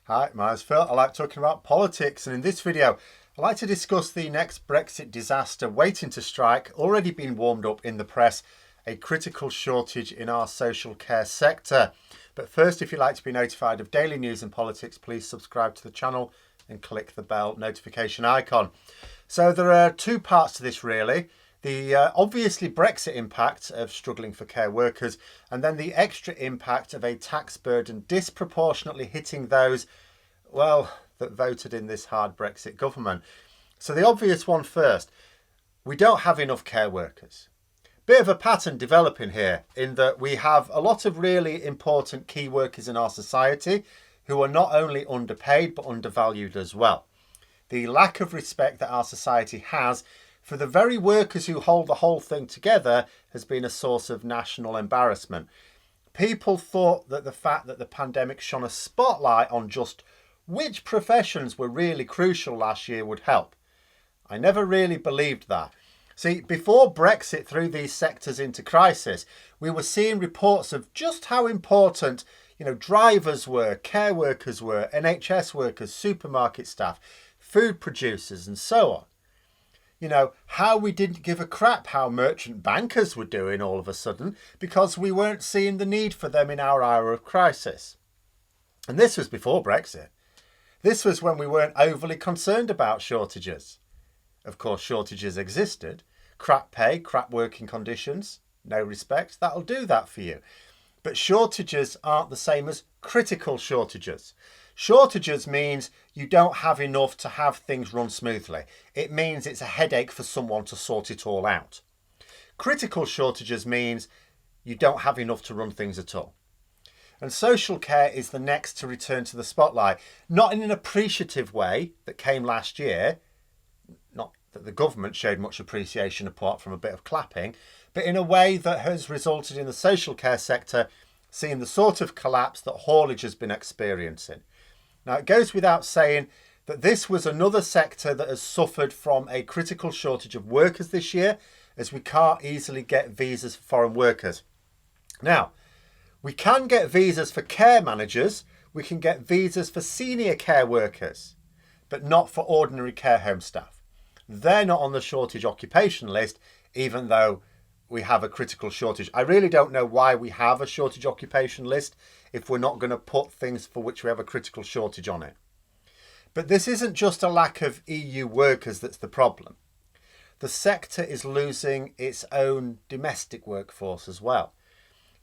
Hi, my name's Phil. I like talking about politics, and in this video I'd like to discuss the next Brexit disaster waiting to strike, already been warmed up in the press, a critical shortage in our social care sector. But first, if you'd like to be notified of daily news and politics, please subscribe to the channel and click the bell notification icon. So there are two parts to this really. The obviously Brexit impact of struggling for care workers, and then the extra impact of a tax burden disproportionately hitting those, well, that voted in this hard Brexit government. So the obvious one first, we don't have enough care workers. Bit of a pattern developing here in that we have a lot of really important key workers in our society who are not only underpaid but undervalued as well. The lack of respect that our society has for the very workers who hold the whole thing together has been a source of national embarrassment. People thought that the fact that the pandemic shone a spotlight on just which professions were really crucial last year would help. I never really believed that. See, before Brexit threw these sectors into crisis, we were seeing reports of just how important, drivers were, care workers were, NHS workers, supermarket staff, food producers, and so on. How we didn't give a crap how merchant bankers were doing all of a sudden because we weren't seeing the need for them in our hour of crisis. And this was before Brexit. This was when we weren't overly concerned about shortages. Of course, shortages existed. Crap pay, crap working conditions, no respect, that'll do that for you. But shortages aren't the same as critical shortages. Shortages means you don't have enough to have things run smoothly. It means it's a headache for someone to sort it all out. Critical shortages means you don't have enough to run things at all. And social care is the next to return to the spotlight, not in an appreciative way that came last year, not that the government showed much appreciation apart from a bit of clapping, but in a way that has resulted in the social care sector seeing the sort of collapse that haulage has been experiencing. Now, it goes without saying that this was another sector that has suffered from a critical shortage of workers this year, as we can't easily get visas for foreign workers. Now, we can get visas for care managers, we can get visas for senior care workers, but not for ordinary care home staff. They're not on the shortage occupation list, even though we have a critical shortage. I really don't know why we have a shortage occupation list if we're not going to put things for which we have a critical shortage on it. But this isn't just a lack of EU workers that's the problem. The sector is losing its own domestic workforce as well.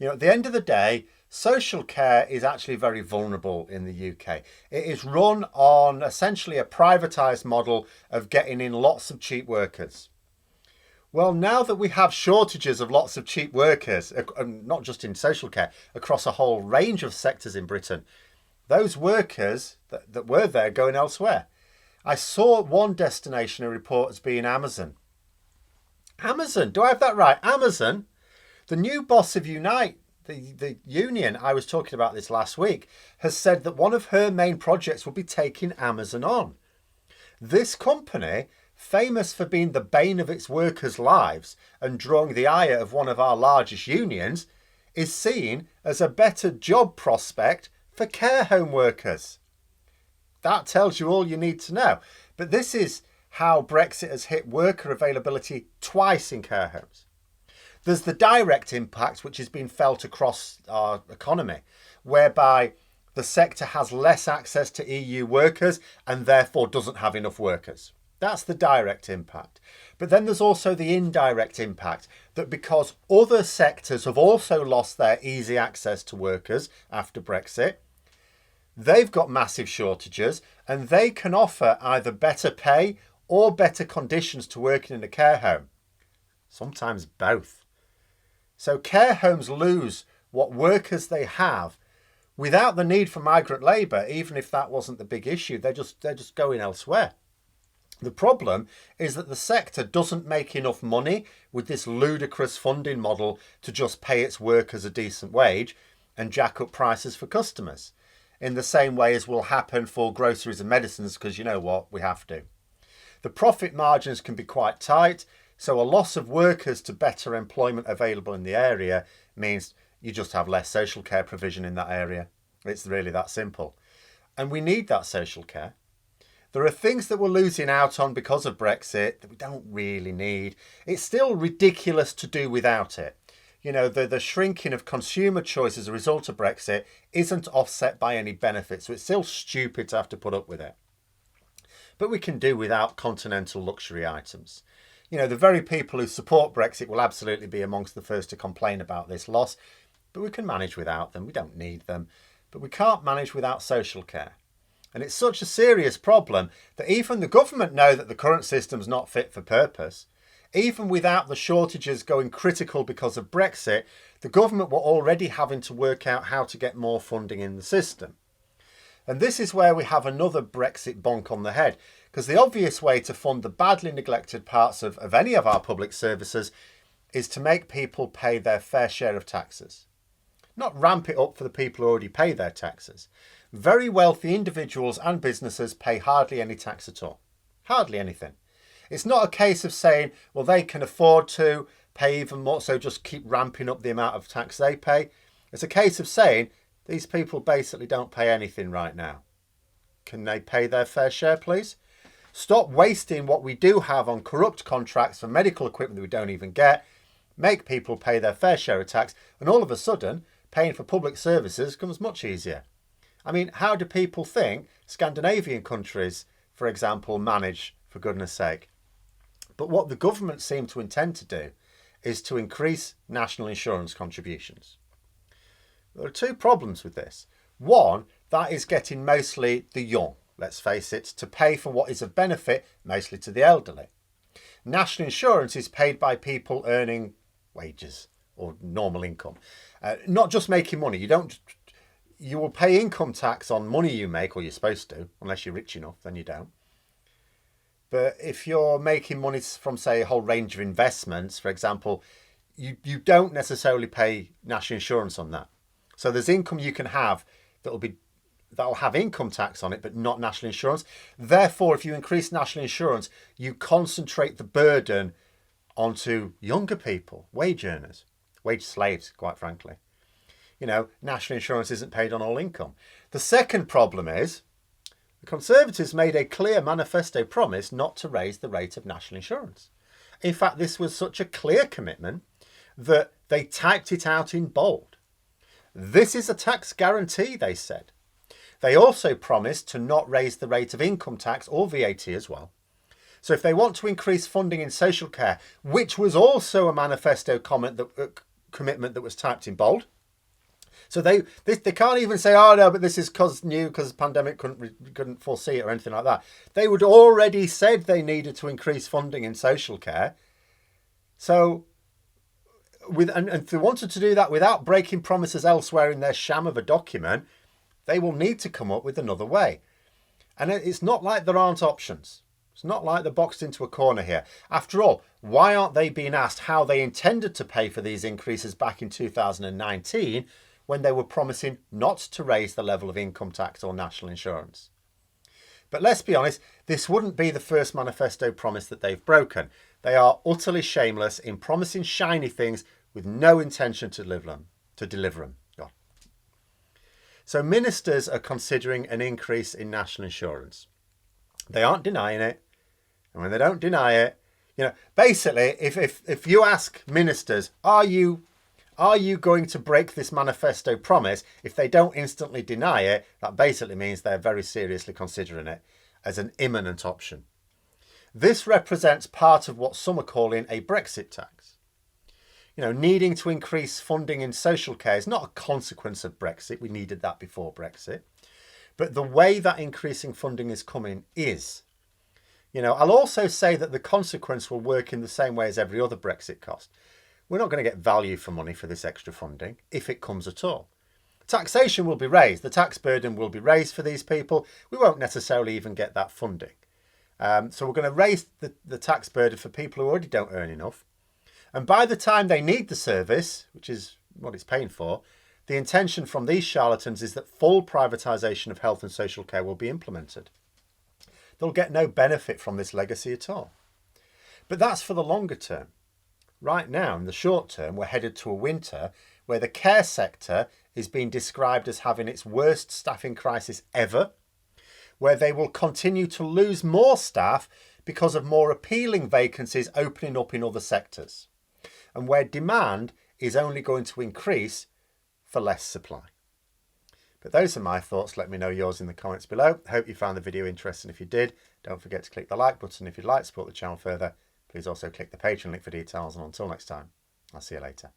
At the end of the day, social care is actually very vulnerable in the UK. It is run on essentially a privatised model of getting in lots of cheap workers. Well, now that we have shortages of lots of cheap workers, not just in social care, across a whole range of sectors in Britain, those workers that were there going elsewhere. I saw one destination report as being Amazon. Amazon, do I have that right? Amazon? The new boss of Unite, the union, I was talking about this last week, has said that one of her main projects will be taking Amazon on. This company, famous for being the bane of its workers' lives and drawing the ire of one of our largest unions, is seen as a better job prospect for care home workers. That tells you all you need to know. But this is how Brexit has hit worker availability twice in care homes. There's the direct impact, which has been felt across our economy, whereby the sector has less access to EU workers and therefore doesn't have enough workers. That's the direct impact. But then there's also the indirect impact that because other sectors have also lost their easy access to workers after Brexit, they've got massive shortages and they can offer either better pay or better conditions to working in a care home. Sometimes both. So care homes lose what workers they have without the need for migrant labour, even if that wasn't the big issue. They're just going elsewhere. The problem is that the sector doesn't make enough money with this ludicrous funding model to just pay its workers a decent wage and jack up prices for customers, in the same way as will happen for groceries and medicines, because you know what, we have to. The profit margins can be quite tight, so a loss of workers to better employment available in the area means you just have less social care provision in that area. It's really that simple. And we need that social care. There are things that we're losing out on because of Brexit that we don't really need. It's still ridiculous to do without it. You know, the shrinking of consumer choice as a result of Brexit isn't offset by any benefits, so it's still stupid to have to put up with it. But we can do without continental luxury items. You know, the very people who support Brexit will absolutely be amongst the first to complain about this loss, but we can manage without them. We don't need them, but we can't manage without social care. And it's such a serious problem that even the government know that the current system's not fit for purpose. Even without the shortages going critical because of Brexit, the government were already having to work out how to get more funding in the system. And this is where we have another Brexit bonk on the head, because the obvious way to fund the badly neglected parts of any of our public services is to make people pay their fair share of taxes. Not ramp it up for the people who already pay their taxes. Very wealthy individuals and businesses pay hardly any tax at all. Hardly anything. It's not a case of saying, well, they can afford to pay even more, so just keep ramping up the amount of tax they pay. It's a case of saying, these people basically don't pay anything right now. Can they pay their fair share, please? Stop wasting what we do have on corrupt contracts for medical equipment that we don't even get. Make people pay their fair share of tax, and all of a sudden, paying for public services becomes much easier. I mean, how do people think Scandinavian countries, for example, manage, for goodness sake? But what the government seem to intend to do is to increase national insurance contributions. There are two problems with this. One, that is getting mostly the young, let's face it, to pay for what is of benefit mostly to the elderly. National insurance is paid by people earning wages or normal income, not just making money. You will pay income tax on money you make, or you're supposed to, unless you're rich enough, then you don't. But if you're making money from, say, a whole range of investments, for example, you don't necessarily pay national insurance on that. So there's income you can have that'll have income tax on it, but not national insurance. Therefore, if you increase national insurance, you concentrate the burden onto younger people, wage earners, wage slaves, quite frankly. You know, national insurance isn't paid on all income. The second problem is the Conservatives made a clear manifesto promise not to raise the rate of national insurance. In fact, this was such a clear commitment that they typed it out in bold. This is a tax guarantee, they said. They also promised to not raise the rate of income tax or VAT as well. So if they want to increase funding in social care, which was also a manifesto commitment that was typed in bold, so they can't even say, oh no, but this is because the pandemic couldn't foresee it or anything like that. They would already said they needed to increase funding in social care. So and if they wanted to do that without breaking promises elsewhere in their sham of a document, they will need to come up with another way. And it's not like there aren't options. It's not like they're boxed into a corner here. After all, why aren't they being asked how they intended to pay for these increases back in 2019 when they were promising not to raise the level of income tax or national insurance? But let's be honest, this wouldn't be the first manifesto promise that they've broken. They are utterly shameless in promising shiny things with no intention to deliver them. God. So ministers are considering an increase in national insurance. They aren't denying it. And when they don't deny it, basically, if you ask ministers, are you going to break this manifesto promise? If they don't instantly deny it, that basically means they're very seriously considering it as an imminent option. This represents part of what some are calling a Brexit tax. Needing to increase funding in social care is not a consequence of Brexit. We needed that before Brexit. But the way that increasing funding is coming is. I'll also say that the consequence will work in the same way as every other Brexit cost. We're not going to get value for money for this extra funding, if it comes at all. Taxation will be raised. The tax burden will be raised for these people. We won't necessarily even get that funding. So we're going to raise the tax burden for people who already don't earn enough. And by the time they need the service, which is what it's paying for, the intention from these charlatans is that full privatisation of health and social care will be implemented. They'll get no benefit from this legacy at all. But that's for the longer term. Right now, in the short term, we're headed to a winter where the care sector is being described as having its worst staffing crisis ever where they will continue to lose more staff because of more appealing vacancies opening up in other sectors, and where demand is only going to increase for less supply. But those are my thoughts. Let me know yours in the comments below. Hope you found the video interesting. If you did, don't forget to click the like button. If you'd like to support the channel further, please also click the Patreon link for details. And until next time, I'll see you later.